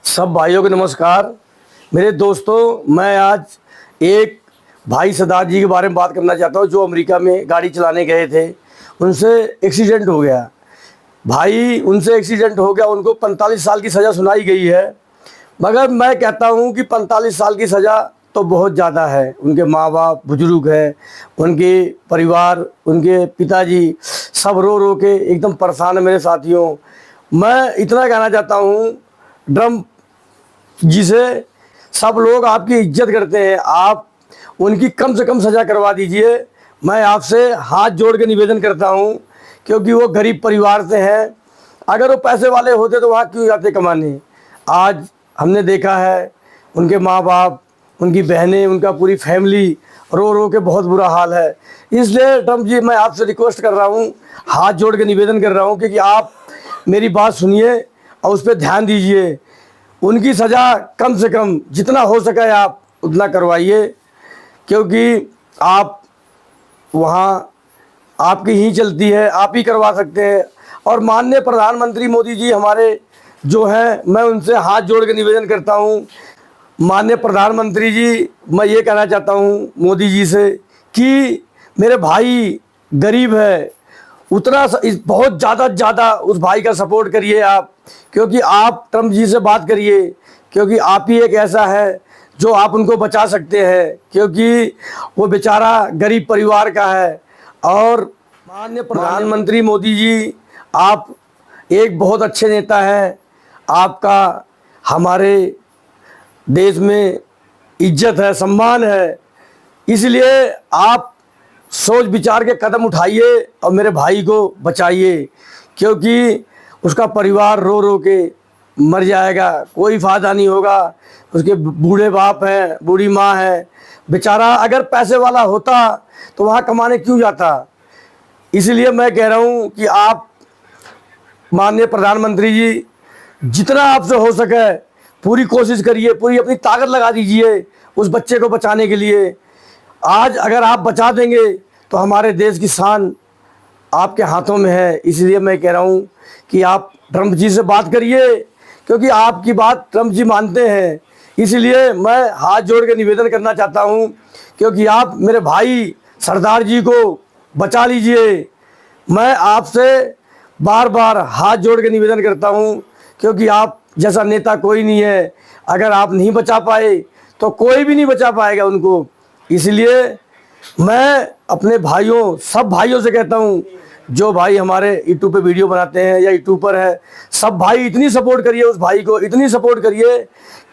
सब भाइयों को नमस्कार। मेरे दोस्तों, मैं आज एक भाई सरदार जी के बारे में बात करना चाहता हूँ जो अमेरिका में गाड़ी चलाने गए थे। उनसे एक्सीडेंट हो गया। भाई उनसे एक्सीडेंट हो गया, उनको 45 साल की सज़ा सुनाई गई है। मगर मैं कहता हूँ कि 45 साल की सज़ा तो बहुत ज़्यादा है। उनके माँ बाप बुजुर्ग हैं, उनके परिवार, उनके पिताजी सब रो रो के एकदम परेशान है। मेरे साथियों, मैं इतना कहना चाहता हूँ, ट्रम्प जी से सब लोग आपकी इज्जत करते हैं, आप उनकी कम से कम सज़ा करवा दीजिए। मैं आपसे हाथ जोड़ के निवेदन करता हूं, क्योंकि वो गरीब परिवार से हैं। अगर वो पैसे वाले होते तो वहाँ क्यों जाते कमाने। आज हमने देखा है उनके माँ बाप, उनकी बहनें, उनका पूरी फैमिली रो रो के बहुत बुरा हाल है। इसलिए ट्रम्प जी, मैं आपसे रिक्वेस्ट कर रहा हूँ, हाथ जोड़ के निवेदन कर रहा हूँ कि आप मेरी बात सुनिए और उस पर ध्यान दीजिए। उनकी सज़ा कम से कम जितना हो सके आप उतना करवाइए, क्योंकि आप वहाँ आपकी ही चलती है, आप ही करवा सकते हैं। और माननीय प्रधानमंत्री मोदी जी हमारे जो हैं, मैं उनसे हाथ जोड़ के निवेदन करता हूँ। माननीय प्रधानमंत्री जी, मैं ये कहना चाहता हूँ मोदी जी से कि मेरे भाई गरीब है, उतना बहुत ज़्यादा उस भाई का सपोर्ट करिए आप, क्योंकि आप ट्रम्प जी से बात करिए, क्योंकि आप ही एक ऐसा है जो आप उनको बचा सकते हैं, क्योंकि वो बेचारा गरीब परिवार का है। और माननीय प्रधानमंत्री मोदी जी, आप एक बहुत अच्छे नेता हैं। आपका हमारे देश में इज्जत है, सम्मान है। इसलिए आप सोच विचार के कदम उठाइए और मेरे भाई को बचाइए, क्योंकि उसका परिवार रो रो के मर जाएगा, कोई फ़ायदा नहीं होगा। उसके बूढ़े बाप हैं, बूढ़ी माँ है। बेचारा अगर पैसे वाला होता तो वहाँ कमाने क्यों जाता। इसलिए मैं कह रहा हूँ कि आप माननीय प्रधानमंत्री जी, जितना आपसे हो सके पूरी कोशिश करिए, पूरी अपनी ताकत लगा दीजिए उस बच्चे को बचाने के लिए। आज अगर आप बचा देंगे तो हमारे देश की शान आपके हाथों में है। इसलिए मैं कह रहा हूँ कि आप ट्रम्प जी से बात करिए, क्योंकि आपकी बात ट्रम्प जी मानते हैं। इसलिए मैं हाथ जोड़ के निवेदन करना चाहता हूँ, क्योंकि आप मेरे भाई सरदार जी को बचा लीजिए। मैं आपसे बार बार हाथ जोड़ के निवेदन करता हूँ, क्योंकि आप जैसा नेता कोई नहीं है। अगर आप नहीं बचा पाए तो कोई भी नहीं बचा पाएगा उनको। इसलिए मैं अपने भाइयों, सब भाइयों से कहता हूँ, जो भाई हमारे यूट्यूब पे वीडियो बनाते हैं या यूट्यूबर है, सब भाई इतनी सपोर्ट करिए उस भाई को, इतनी सपोर्ट करिए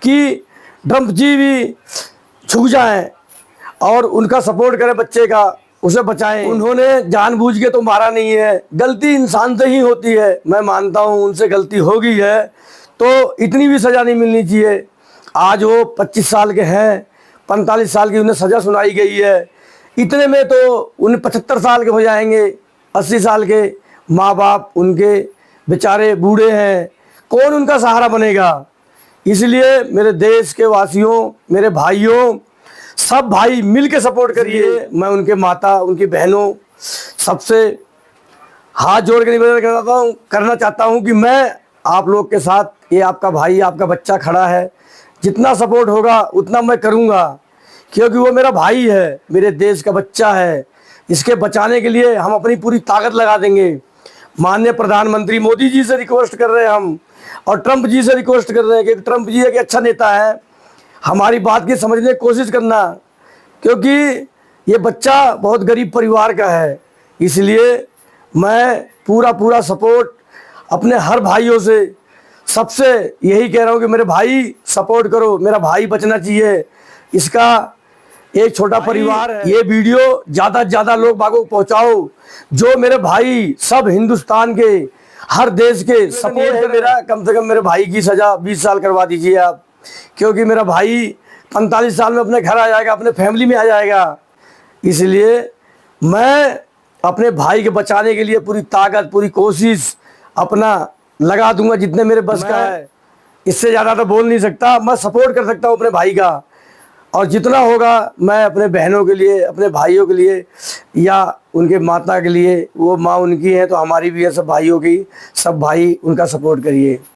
कि ट्रम्प जी भी झुक जाएं और उनका सपोर्ट करें, बच्चे का, उसे बचाएं। उन्होंने जानबूझ के तो मारा नहीं है, गलती इंसान से ही होती है। मैं मानता हूँ उनसे गलती हो गई है, तो इतनी भी सज़ा नहीं मिलनी चाहिए। आज वो 25 साल के हैं, 45 साल की उन्हें सज़ा सुनाई गई है। इतने में तो उन्हें 75 साल के हो जाएंगे, 80 साल के। माँ बाप उनके बेचारे बूढ़े हैं, कौन उनका सहारा बनेगा। इसलिए मेरे देश के वासियों, मेरे भाइयों, सब भाई मिल के सपोर्ट करिए। मैं उनके माता, उनकी बहनों, सबसे हाथ जोड़ के निवेदन करना चाहता हूँ कि मैं आप लोग के साथ, ये आपका भाई, आपका बच्चा खड़ा है। जितना सपोर्ट होगा उतना मैं करूँगा, क्योंकि वो मेरा भाई है, मेरे देश का बच्चा है। इसके बचाने के लिए हम अपनी पूरी ताकत लगा देंगे। माननीय प्रधानमंत्री मोदी जी से रिक्वेस्ट कर रहे हैं हम, और ट्रम्प जी से रिक्वेस्ट कर रहे हैं कि ट्रम्प जी एक अच्छा नेता है, हमारी बात की समझने की कोशिश करना, क्योंकि ये बच्चा बहुत गरीब परिवार का है। इसलिए मैं पूरा सपोर्ट अपने हर भाइयों से, सबसे यही कह रहा हूँ कि मेरे भाई सपोर्ट करो, मेरा भाई बचना चाहिए। इसका एक छोटा परिवार है। ये वीडियो ज़्यादा से ज़्यादा लोग बागों को पहुँचाओ, जो मेरे भाई सब हिंदुस्तान के, हर देश के सपोर्ट है मेरा। कम से कम मेरे भाई की सज़ा 20 साल करवा दीजिए आप, क्योंकि मेरा भाई 45 साल में अपने घर आ जाएगा, अपने फैमिली में आ जाएगा। इसलिए मैं अपने भाई के बचाने के लिए पूरी ताकत, पूरी कोशिश अपना लगा दूंगा, जितने मेरे बस का है। इससे ज़्यादा तो बोल नहीं सकता। मैं सपोर्ट कर सकता हूँ अपने भाई का, और जितना होगा मैं अपने बहनों के लिए, अपने भाइयों के लिए, या उनके माता के लिए, वो माँ उनकी है तो हमारी भी है, सब भाइयों की, सब भाई उनका सपोर्ट करिए।